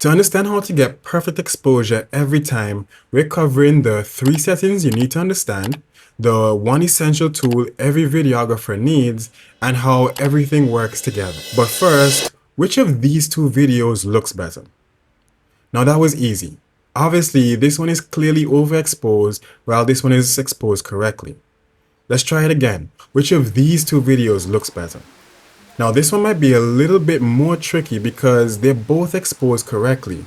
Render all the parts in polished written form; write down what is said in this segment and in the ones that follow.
To understand how to get perfect exposure every time, we're covering the 3 settings you need to understand, the 1 essential tool every videographer needs, and how everything works together. But first, which of these 2 videos looks better? Now that was easy. Obviously, this one is clearly overexposed while this one is exposed correctly. Let's try it again. Which of these 2 videos looks better? Now this one might be a little bit more tricky because they're both exposed correctly,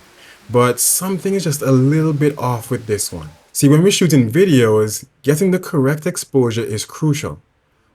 but something is just a little bit off with this one. See, when we're shooting videos, getting the correct exposure is crucial.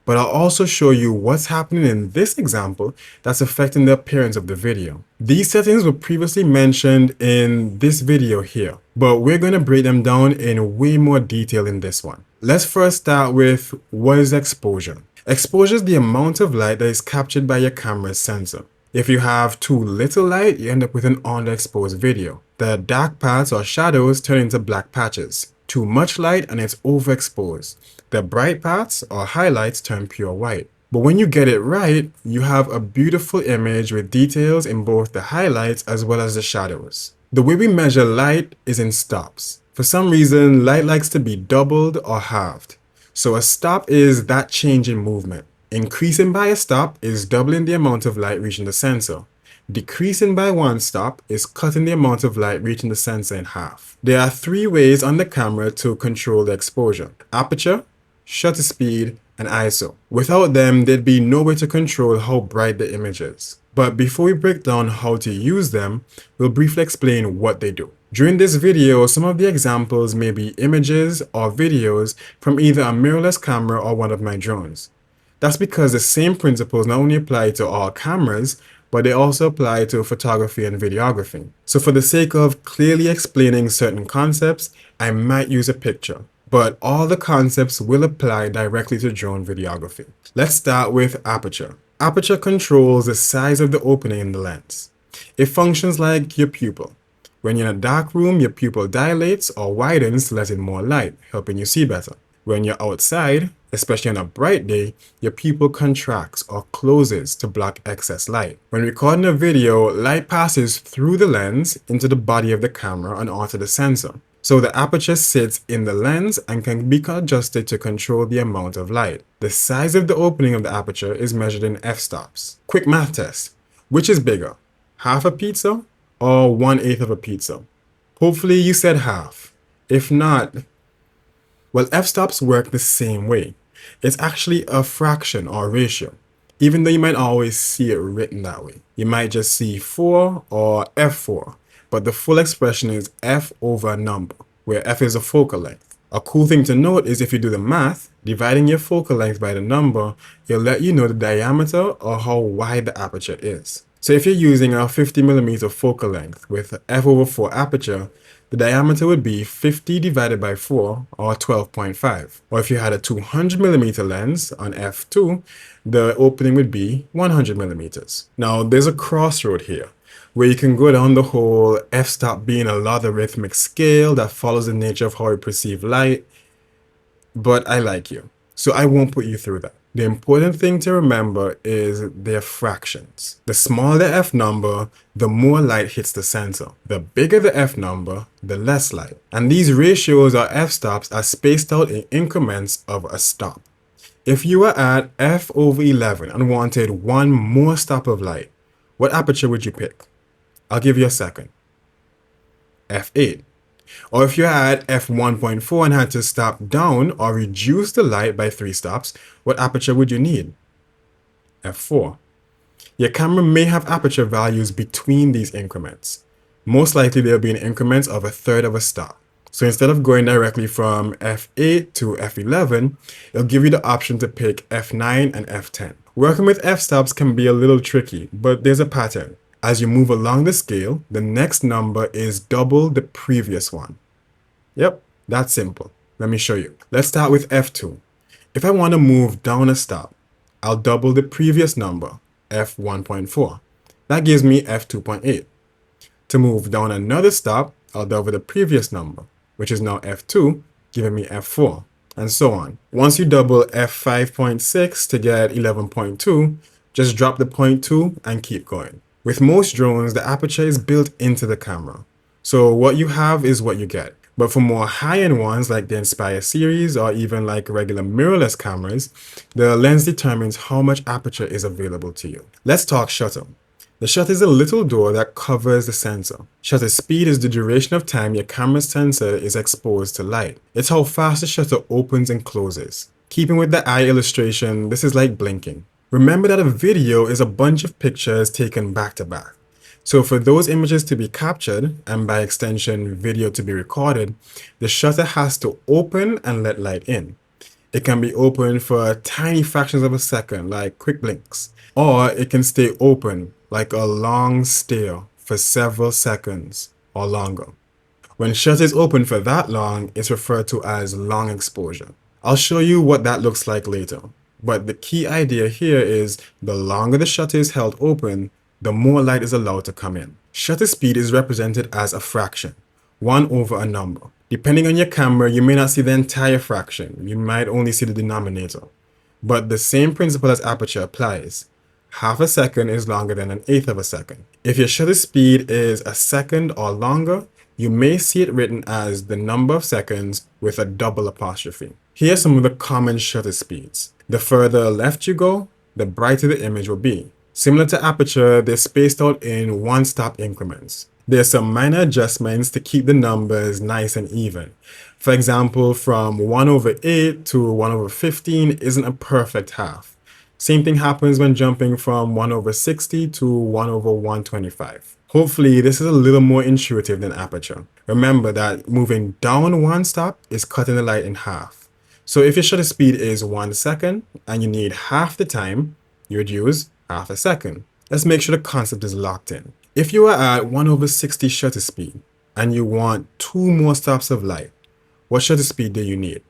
But I'll also show you what's happening in this example that's affecting the appearance of the video. These settings were previously mentioned in this video here, but we're going to break them down in way more detail in this one. Let's first start with what is exposure. Exposure is the amount of light that is captured by your camera's sensor. If you have too little light, you end up with an underexposed video. The dark parts or shadows turn into black patches. Too much light and it's overexposed. The bright parts or highlights turn pure white. But when you get it right, you have a beautiful image with details in both the highlights as well as the shadows. The way we measure light is in stops. For some reason, light likes to be doubled or halved. So a stop is that change in movement. Increasing by a stop is doubling the amount of light reaching the sensor. Decreasing by 1 stop is cutting the amount of light reaching the sensor in half. There are 3 ways on the camera to control the exposure: aperture, shutter speed, and ISO. Without them, there'd be no way to control how bright the image is. But before we break down how to use them, we'll briefly explain what they do. During this video, some of the examples may be images or videos from either a mirrorless camera or one of my drones. That's because the same principles not only apply to all cameras, but they also apply to photography and videography. So for the sake of clearly explaining certain concepts, I might use a picture, but all the concepts will apply directly to drone videography. Let's start with aperture. Aperture controls the size of the opening in the lens. It functions like your pupil. When you're in a dark room, your pupil dilates or widens to let in more light, helping you see better. When you're outside, especially on a bright day, your pupil contracts or closes to block excess light. When recording a video, light passes through the lens into the body of the camera and onto the sensor. So the aperture sits in the lens and can be adjusted to control the amount of light. The size of the opening of the aperture is measured in f-stops. Quick math test. Which is bigger, half a pizza or 1/8 of a pizza? Hopefully you said half. If not, well, f-stops work the same way. It's actually a fraction or ratio, even though you might always see it written that way. You might just see 4 or f4, but the full expression is f over a number, where f is a focal length. A cool thing to note is if you do the math, dividing your focal length by the number, it'll let you know the diameter or how wide the aperture is. So if you're using a 50mm focal length with f over 4 aperture, the diameter would be 50 divided by 4 or 12.5. Or if you had a 200mm lens on f2, the opening would be 100mm. Now there's a crossroad here where you can go down the whole f-stop being a logarithmic scale that follows the nature of how we perceive light, but I like you, so I won't put you through that. The important thing to remember is their fractions. The smaller the f number, the more light hits the sensor. The bigger the f number, the less light. And these ratios or f-stops are spaced out in increments of a stop. If you were at f over 11 and wanted 1 more stop of light, what aperture would you pick? I'll give you a second. f8. Or if you had f1.4 and had to stop down or reduce the light by 3 stops, what aperture would you need? f4. Your camera may have aperture values between these increments. Most likely they'll be in increments of 1/3 of a stop. So instead of going directly from f8 to f11, it'll give you the option to pick f9 and f10. Working with f-stops can be a little tricky, but there's a pattern. As you move along the scale, the next number is double the previous one. Yep, that's simple. Let me show you. Let's start with f2. If I want to move down a stop, I'll double the previous number, f1.4. That gives me f2.8. To move down another stop, I'll double the previous number, which is now f2, giving me f4, and so on. Once you double f5.6 to get 11.2, just drop the 0.2 and keep going. With most drones, the aperture is built into the camera. So what you have is what you get. But for more high-end ones like the Inspire series or even like regular mirrorless cameras, the lens determines how much aperture is available to you. Let's talk shutter. The shutter is a little door that covers the sensor. Shutter speed is the duration of time your camera's sensor is exposed to light. It's how fast the shutter opens and closes. Keeping with the eye illustration, this is like blinking. Remember that a video is a bunch of pictures taken back to back. So for those images to be captured, and by extension video to be recorded, the shutter has to open and let light in. It can be open for tiny fractions of a second, like quick blinks, or it can stay open like a long stare for several seconds or longer. When shutter is open for that long, it's referred to as long exposure. I'll show you what that looks like later, but the key idea here is the longer the shutter is held open, the more light is allowed to come in. Shutter speed is represented as a fraction, 1 over a number. Depending on your camera, you may not see the entire fraction. You might only see the denominator. But the same principle as aperture applies. Half a second is longer than an eighth of a second. If your shutter speed is a second or longer, you may see it written as the number of seconds with a double apostrophe. Here are some of the common shutter speeds. The further left you go, the brighter the image will be. Similar to aperture, they're spaced out in one-stop increments. There's some minor adjustments to keep the numbers nice and even. For example, from 1 over 8 to 1 over 15 isn't a perfect half. Same thing happens when jumping from 1 over 60 to 1 over 125. Hopefully, this is a little more intuitive than aperture. Remember that moving down one stop is cutting the light in half. So if your shutter speed is 1 second and you need half the time, you would use half a second. Let's make sure the concept is locked in. If you are at 1 over 60 shutter speed and you want 2 more stops of light, what shutter speed do you need?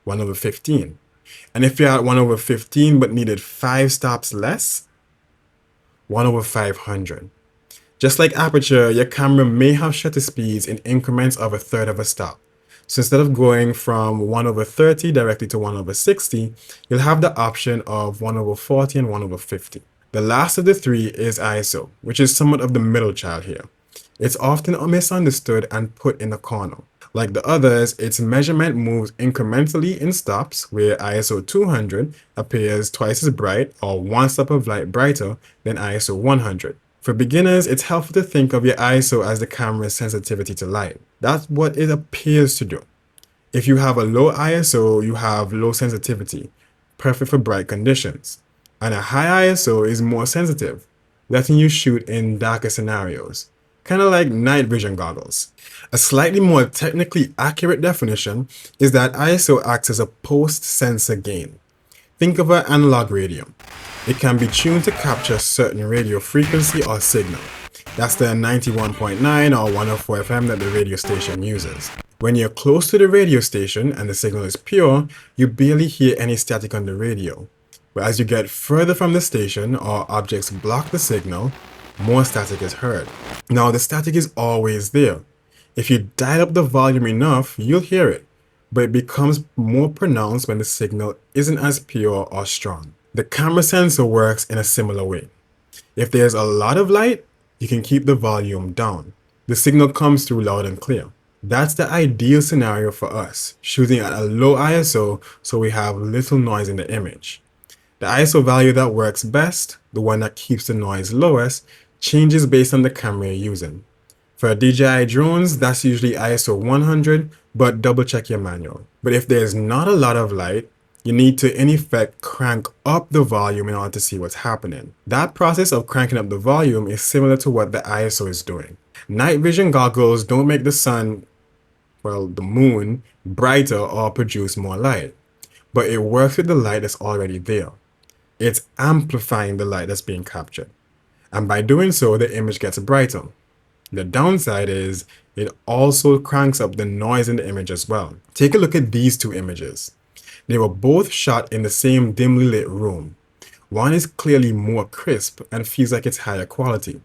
1 over 15. And if you're at 1 over 15 but needed 5 stops less, 1 over 500. Just like aperture, your camera may have shutter speeds in increments of a third of a stop. So instead of going from 1 over 30 directly to 1 over 60, you'll have the option of 1 over 40 and 1 over 50. The last of the three is ISO, which is somewhat of the middle child here. It's often misunderstood and put in a corner. Like the others, its measurement moves incrementally in stops, where ISO 200 appears twice as bright or 1 stop of light brighter than ISO 100. For beginners, it's helpful to think of your ISO as the camera's sensitivity to light. That's what it appears to do. If you have a low ISO, you have low sensitivity, perfect for bright conditions. And a high ISO is more sensitive, letting you shoot in darker scenarios, kind of like night vision goggles. A slightly more technically accurate definition is that ISO acts as a post-sensor gain. Think of an analog radio. It can be tuned to capture a certain radio frequency or signal. That's the 91.9 or 104 FM that the radio station uses. When you're close to the radio station and the signal is pure, you barely hear any static on the radio. But as you get further from the station or objects block the signal, more static is heard. Now the static is always there. If you dial up the volume enough, you'll hear it, but it becomes more pronounced when the signal isn't as pure or strong. The camera sensor works in a similar way. If there's a lot of light, you can keep the volume down. The signal comes through loud and clear. That's the ideal scenario for us, shooting at a low ISO so we have little noise in the image. The ISO value that works best, the one that keeps the noise lowest, changes based on the camera you're using. For DJI drones, that's usually ISO 100, but double check your manual. But if there's not a lot of light, you need to in effect crank up the volume in order to see what's happening. That process of cranking up the volume is similar to what the ISO is doing. Night vision goggles don't make the sun, well, the moon, brighter or produce more light, but it works with the light that's already there. It's amplifying the light that's being captured. And by doing so, the image gets brighter. The downside is it also cranks up the noise in the image as well. Take a look at these two images. They were both shot in the same dimly lit room. One is clearly more crisp and feels like it's higher quality.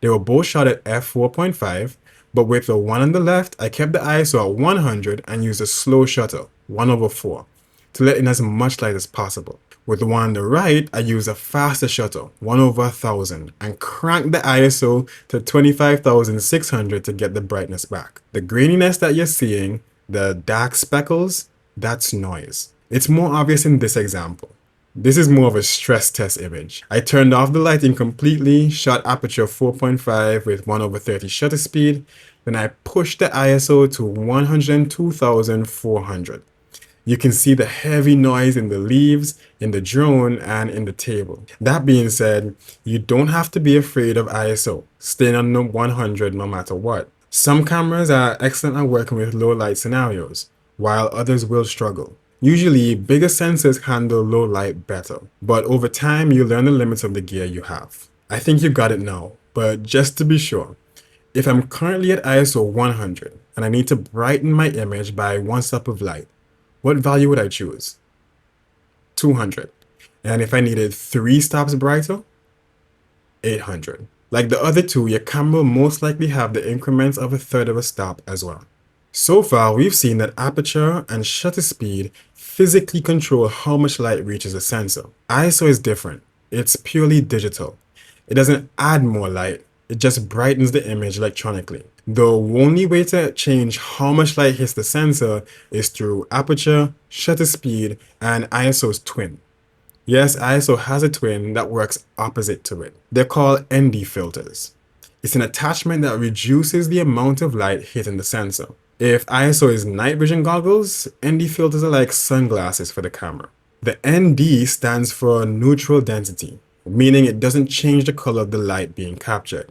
They were both shot at f4.5, but with the one on the left, I kept the ISO at 100 and used a slow shutter, 1/4, to let in as much light as possible. With the one on the right, I use a faster shutter, 1/1000, and crank the ISO to 25,600 to get the brightness back. The graininess that you're seeing, the dark speckles, that's noise. It's more obvious in this example. This is more of a stress test image. I turned off the lighting completely, shot aperture 4.5 with 1/30 shutter speed, then I pushed the ISO to 102,400. You can see the heavy noise in the leaves, in the drone, and in the table. That being said, you don't have to be afraid of ISO, staying under 100 no matter what. Some cameras are excellent at working with low light scenarios, while others will struggle. Usually, bigger sensors handle low light better, but over time you learn the limits of the gear you have. I think you got it now, but just to be sure, if I'm currently at ISO 100 and I need to brighten my image by one step of light, what value would I choose? 200. And if I needed 3 stops brighter, 800. Like the other two, your camera will most likely have the increments of a third of a stop as well. So far, we've seen that aperture and shutter speed physically control how much light reaches a sensor. ISO is different. It's purely digital. It doesn't add more light, it just brightens the image electronically. The only way to change how much light hits the sensor is through aperture, shutter speed, and ISO's twin. Yes, ISO has a twin that works opposite to it. They're called ND filters. It's an attachment that reduces the amount of light hitting the sensor. If ISO is night vision goggles, ND filters are like sunglasses for the camera. The ND stands for neutral density, meaning it doesn't change the color of the light being captured.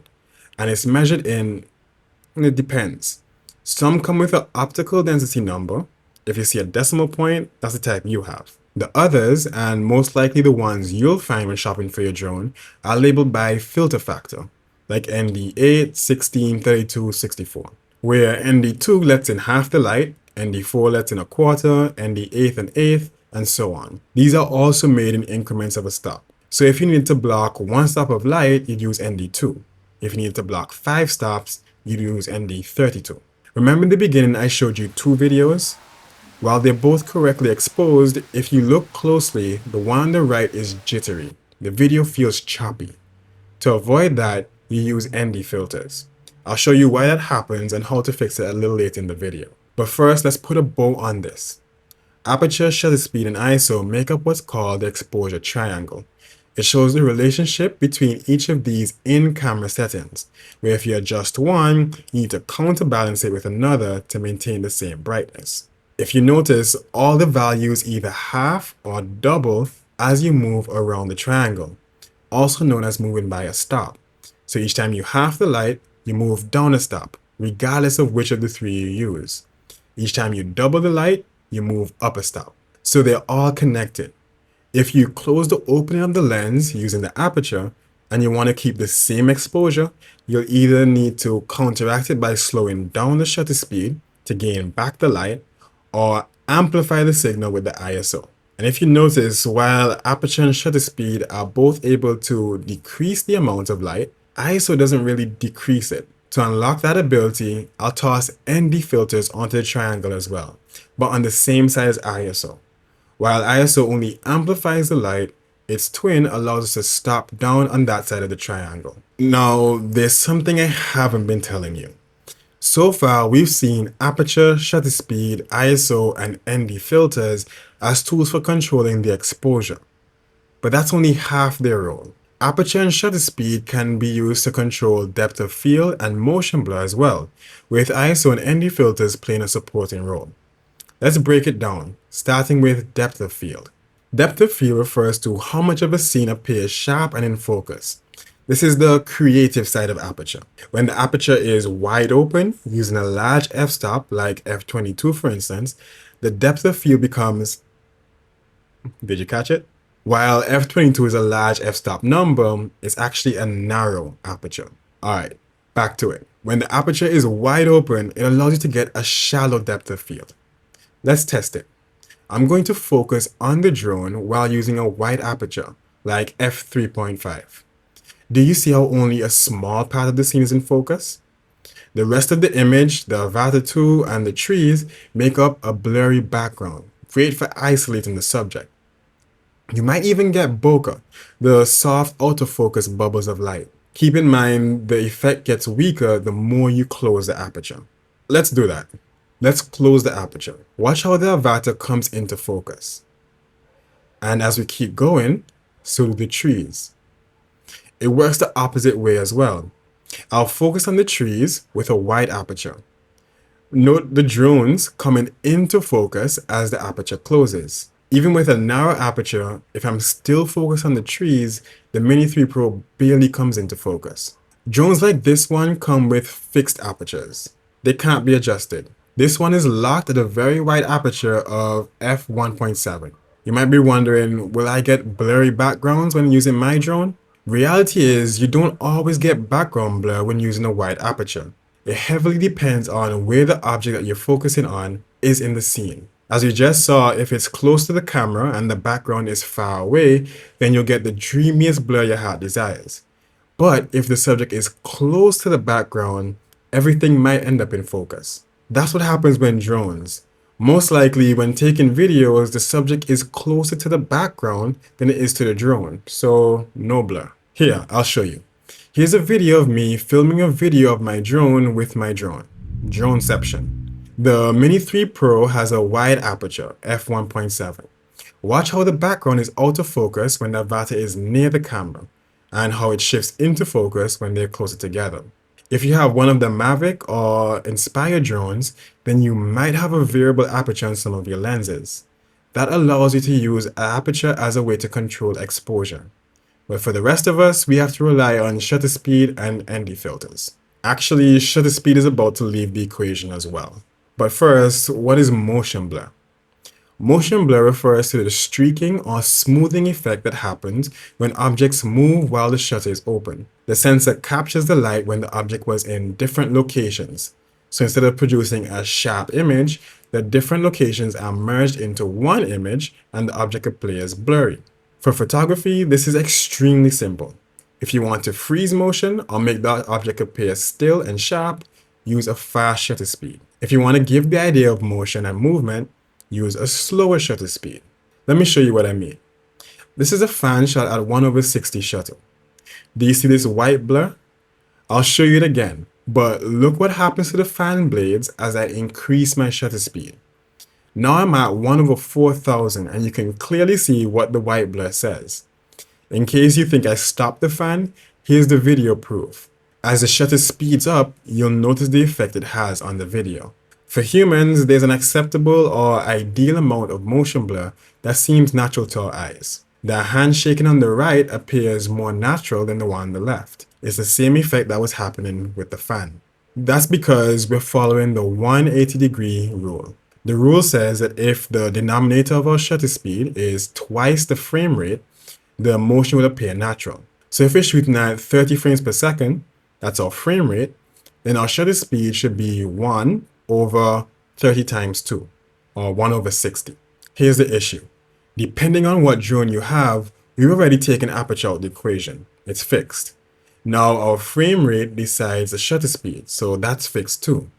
And it's measured in, it depends. Some come with an optical density number. If you see a decimal point, that's the type you have. The others, and most likely the ones you'll find when shopping for your drone, are labeled by filter factor, like ND8, 16, 32, 64, where ND2 lets in half the light, ND4 lets in a quarter, ND8 an eighth, and so on. These are also made in increments of a stop. So if you need to block 1 stop of light, you'd use ND2. If you need to block 5 stops, you'd use ND32. Remember in the beginning I showed you 2 videos? While they're both correctly exposed, if you look closely, the one on the right is jittery. The video feels choppy. To avoid that, you use ND filters. I'll show you why that happens and how to fix it a little later in the video. But first, let's put a bow on this. Aperture, shutter speed, and ISO make up what's called the exposure triangle. It shows the relationship between each of these in-camera settings, where if you adjust one, you need to counterbalance it with another to maintain the same brightness. If you notice, all the values either half or double as you move around the triangle, also known as moving by a stop. So each time you half the light, you move down a stop, regardless of which of the 3 you use. Each time you double the light, you move up a stop. So they're all connected. If you close the opening of the lens using the aperture and you want to keep the same exposure, you'll either need to counteract it by slowing down the shutter speed to gain back the light, or amplify the signal with the ISO. And if you notice, while aperture and shutter speed are both able to decrease the amount of light, ISO doesn't really decrease it. To unlock that ability, I'll toss ND filters onto the triangle as well, but on the same side as ISO. While ISO only amplifies the light, its twin allows us to stop down on that side of the triangle. Now, there's something I haven't been telling you. So far, we've seen aperture, shutter speed, ISO, and ND filters as tools for controlling the exposure. But that's only half their role. Aperture and shutter speed can be used to control depth of field and motion blur as well, with ISO and ND filters playing a supporting role. Let's break it down, starting with depth of field. Depth of field refers to how much of a scene appears sharp and in focus. This is the creative side of aperture. When the aperture is wide open, using a large f-stop like f22 for instance, the depth of field becomes, did you catch it? While f22 is a large f-stop number, it's actually a narrow aperture. Alright, back to it. When the aperture is wide open, it allows you to get a shallow depth of field. Let's test it. I'm going to focus on the drone while using a wide aperture, like f3.5. Do you see how only a small part of the scene is in focus? The rest of the image, the avatar 2, and the trees make up a blurry background, great for isolating the subject. You might even get bokeh, the soft autofocus bubbles of light. Keep in mind the effect gets weaker the more you close the aperture. Let's do that. Let's close the aperture. Watch how the avatar comes into focus. And as we keep going, so do the trees. It works the opposite way as well. I'll focus on the trees with a wide aperture. Note the drones coming into focus as the aperture closes. Even with a narrow aperture, if I'm still focused on the trees, the Mini 3 Pro barely comes into focus. Drones like this one come with fixed apertures. They can't be adjusted. This one is locked at a very wide aperture of f1.7. You might be wondering, will I get blurry backgrounds when using my drone? Reality is, you don't always get background blur when using a wide aperture. It heavily depends on where the object that you're focusing on is in the scene. As you just saw, if it's close to the camera and the background is far away, then you'll get the dreamiest blur your heart desires. But if the subject is close to the background, everything might end up in focus. That's what happens when drones. Most likely, when taking videos, the subject is closer to the background than it is to the drone, so no blur. Here, I'll show you. Here's a video of me filming a video of my drone with my drone. Droneception. The Mini 3 Pro has a wide aperture, f1.7. Watch how the background is out of focus when the avatar is near the camera, and how it shifts into focus when they're closer together. If you have one of the Mavic or Inspire drones, then you might have a variable aperture on some of your lenses. That allows you to use aperture as a way to control exposure. But for the rest of us, we have to rely on shutter speed and ND filters. Actually, shutter speed is about to leave the equation as well. But first, what is motion blur? Motion blur refers to the streaking or smoothing effect that happens when objects move while the shutter is open. The sensor captures the light when the object was in different locations. So instead of producing a sharp image, the different locations are merged into one image and the object appears blurry. For photography, this is extremely simple. If you want to freeze motion or make the object appear still and sharp, use a fast shutter speed. If you want to give the idea of motion and movement, use a slower shutter speed. Let me show you what I mean. This is a fan shot at 1/60 shutter. Do you see this white blur? I'll show you it again, but look what happens to the fan blades as I increase my shutter speed. Now I'm at 1/4000 and you can clearly see what the white blur says. In case you think I stopped the fan, here's the video proof. As the shutter speeds up, you'll notice the effect it has on the video. For humans, there's an acceptable or ideal amount of motion blur that seems natural to our eyes. The hand shaking on the right appears more natural than the one on the left. It's the same effect that was happening with the fan. That's because we're following the 180-degree rule. The rule says that if the denominator of our shutter speed is twice the frame rate, the motion will appear natural. So if we're shooting at 30 frames per second, that's our frame rate, then our shutter speed should be 1/30 times 2, or 1/60. Here's the issue. Depending on what drone you have, we've already taken aperture out of the equation. It's fixed. Now our frame rate decides the shutter speed, so that's fixed too.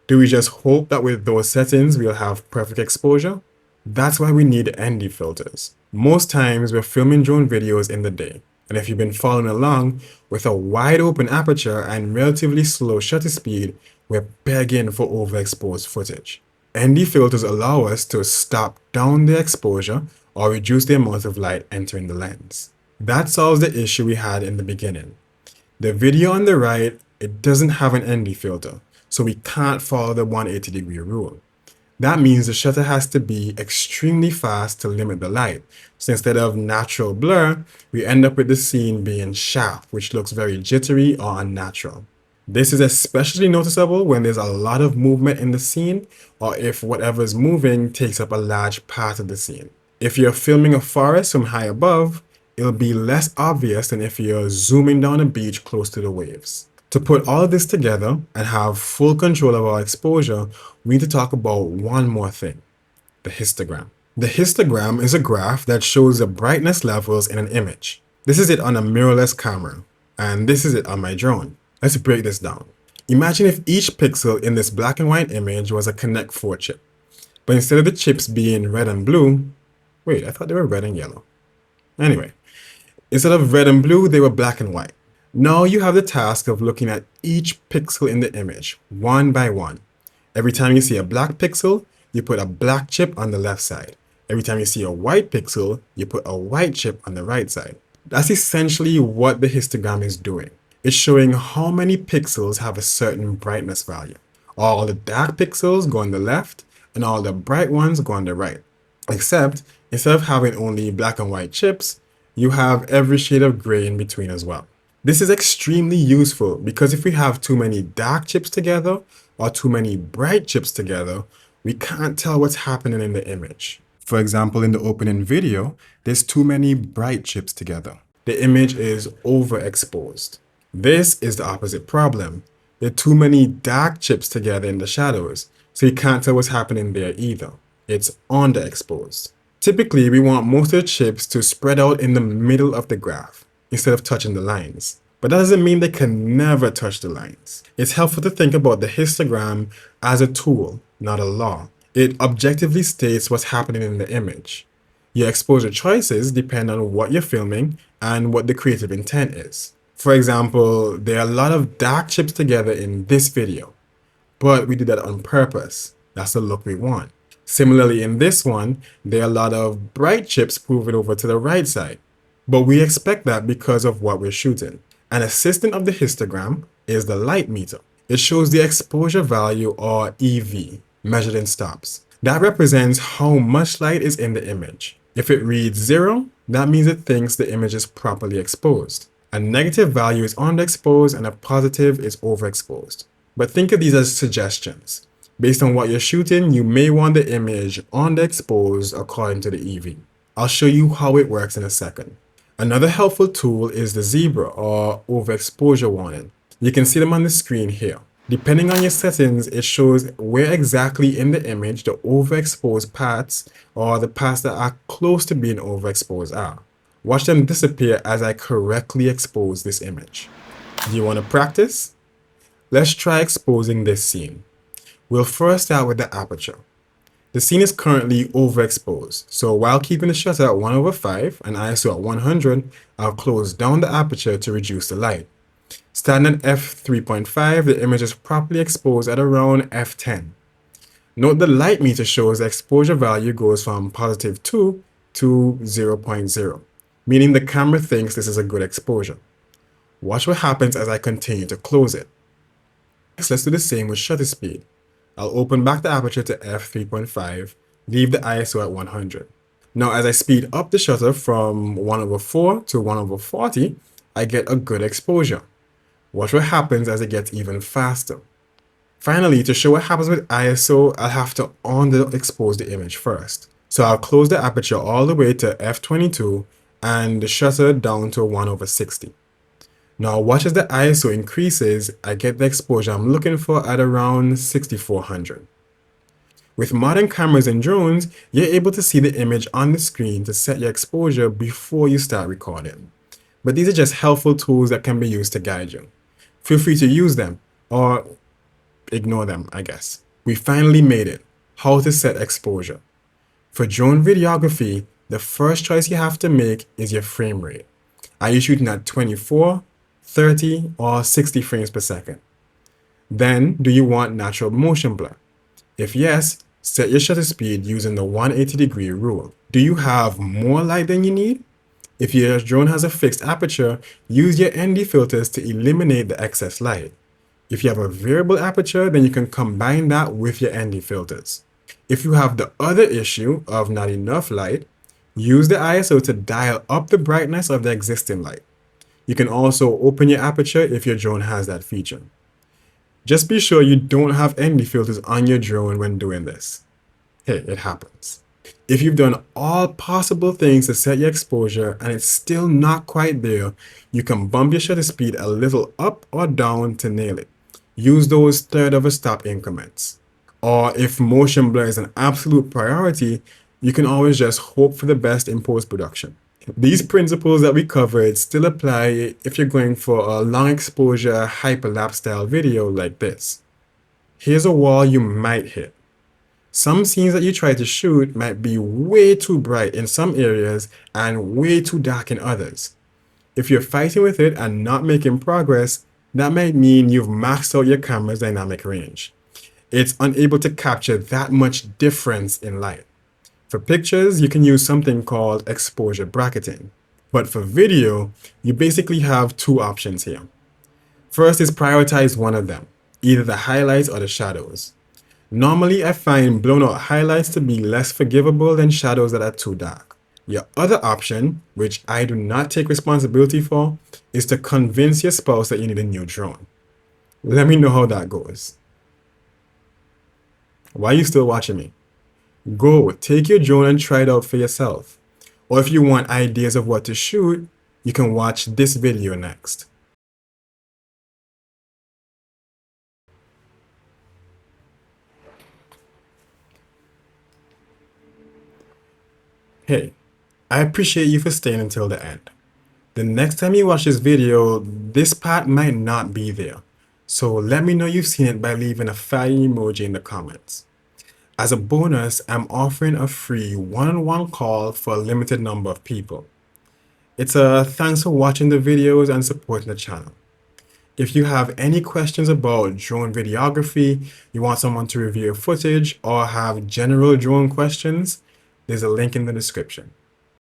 Do we just hope that with those settings we'll have perfect exposure? That's why we need ND filters. Most times we're filming drone videos in the day, and if you've been following along, with a wide open aperture and relatively slow shutter speed, we're begging for overexposed footage. ND filters allow us to stop down the exposure or reduce the amount of light entering the lens. That solves the issue we had in the beginning. The video on the right, it doesn't have an ND filter, so we can't follow the 180-degree rule. That means the shutter has to be extremely fast to limit the light. So instead of natural blur, we end up with the scene being sharp, which looks very jittery or unnatural. This is especially noticeable when there's a lot of movement in the scene, or if whatever's moving takes up a large part of the scene. If you're filming a forest from high above, it'll be less obvious than if you're zooming down a beach close to the waves. To put all of this together and have full control of our exposure, we need to talk about one more thing: the histogram. The histogram is a graph that shows the brightness levels in an image. This is it on a mirrorless camera, and this is it on my drone. Let's break this down. Imagine if each pixel in this black and white image was a Connect 4 chip. But instead of the chips being red and blue, wait, I thought they were red and yellow. Anyway, instead of red and blue, they were black and white. Now you have the task of looking at each pixel in the image, one by one. Every time you see a black pixel, you put a black chip on the left side. Every time you see a white pixel, you put a white chip on the right side. That's essentially what the histogram is doing. It's showing how many pixels have a certain brightness value. All the dark pixels go on the left, and all the bright ones go on the right. Except, instead of having only black and white chips, you have every shade of gray in between as well. This is extremely useful because if we have too many dark chips together or too many bright chips together, we can't tell what's happening in the image. For example, in the opening video, there's too many bright chips together. The image is overexposed. This is the opposite problem. There are too many dark chips together in the shadows, so you can't tell what's happening there either. It's underexposed. Typically, we want most of the chips to spread out in the middle of the graph instead of touching the lines. But that doesn't mean they can never touch the lines. It's helpful to think about the histogram as a tool, not a law. It objectively states what's happening in the image. Your exposure choices depend on what you're filming and what the creative intent is. For example, there are a lot of dark chips together in this video, but we did that on purpose. That's the look we want. Similarly, in this one, there are a lot of bright chips moving over to the right side, but we expect that because of what we're shooting. An assistant of the histogram is the light meter. It shows the exposure value, or EV, measured in stops. That represents how much light is in the image. If it reads 0, that means it thinks the image is properly exposed. A negative value is underexposed and a positive is overexposed. But think of these as suggestions. Based on what you're shooting, you may want the image underexposed according to the EV. I'll show you how it works in a second. Another helpful tool is the zebra or overexposure warning. You can see them on the screen here. Depending on your settings, it shows where exactly in the image the overexposed parts or the parts that are close to being overexposed are. Watch them disappear as I correctly expose this image. Do you want to practice? Let's try exposing this scene. We'll first start with the aperture. The scene is currently overexposed, so while keeping the shutter at 1/5 and ISO at 100, I'll close down the aperture to reduce the light. Starting at f3.5, the image is properly exposed at around f10. Note the light meter shows the exposure value goes from +2 to 0.0, meaning the camera thinks this is a good exposure. Watch what happens as I continue to close it. Next, let's do the same with shutter speed. I'll open back the aperture to f3.5, leave the ISO at 100. Now as I speed up the shutter from 1/4 to 1/40, I get a good exposure. Watch what happens as it gets even faster. Finally, to show what happens with ISO, I'll have to underexpose the image first. So I'll close the aperture all the way to f22 and the shutter down to 1/60. Now watch as the ISO increases, I get the exposure I'm looking for at around 6400. With modern cameras and drones, you're able to see the image on the screen to set your exposure before you start recording. But these are just helpful tools that can be used to guide you. Feel free to use them, or ignore them, I guess. We finally made it. How to set exposure. For drone videography, the first choice you have to make is your frame rate. Are you shooting at 24, 30, or 60 frames per second? Then, do you want natural motion blur? If yes, set your shutter speed using the 180-degree rule. Do you have more light than you need? If your drone has a fixed aperture, use your ND filters to eliminate the excess light. If you have a variable aperture, then you can combine that with your ND filters. If you have the other issue of not enough light, use the ISO to dial up the brightness of the existing light. You can also open your aperture if your drone has that feature. Just be sure you don't have ND filters on your drone when doing this. Hey, it happens. If you've done all possible things to set your exposure and it's still not quite there, you can bump your shutter speed a little up or down to nail it. Use those third of a stop increments. Or if motion blur is an absolute priority, you can always just hope for the best in post-production. These principles that we covered still apply if you're going for a long exposure hyperlapse style video like this. Here's a wall you might hit. Some scenes that you try to shoot might be way too bright in some areas and way too dark in others. If you're fighting with it and not making progress, that might mean you've maxed out your camera's dynamic range. It's unable to capture that much difference in light. For pictures, you can use something called exposure bracketing. But for video, you basically have two options here. First is prioritize one of them, either the highlights or the shadows. Normally, I find blown out highlights to be less forgivable than shadows that are too dark. Your other option, which I do not take responsibility for, is to convince your spouse that you need a new drone. Let me know how that goes. Why are you still watching me? Go, take your drone and try it out for yourself. Or if you want ideas of what to shoot, you can watch this video next. Hey, I appreciate you for staying until the end. The next time you watch this video, this part might not be there. So let me know you've seen it by leaving a fire emoji in the comments. As a bonus, I'm offering a free one-on-one call for a limited number of people. It's a thanks for watching the videos and supporting the channel. If you have any questions about drone videography, you want someone to review your footage, or have general drone questions, there's a link in the description.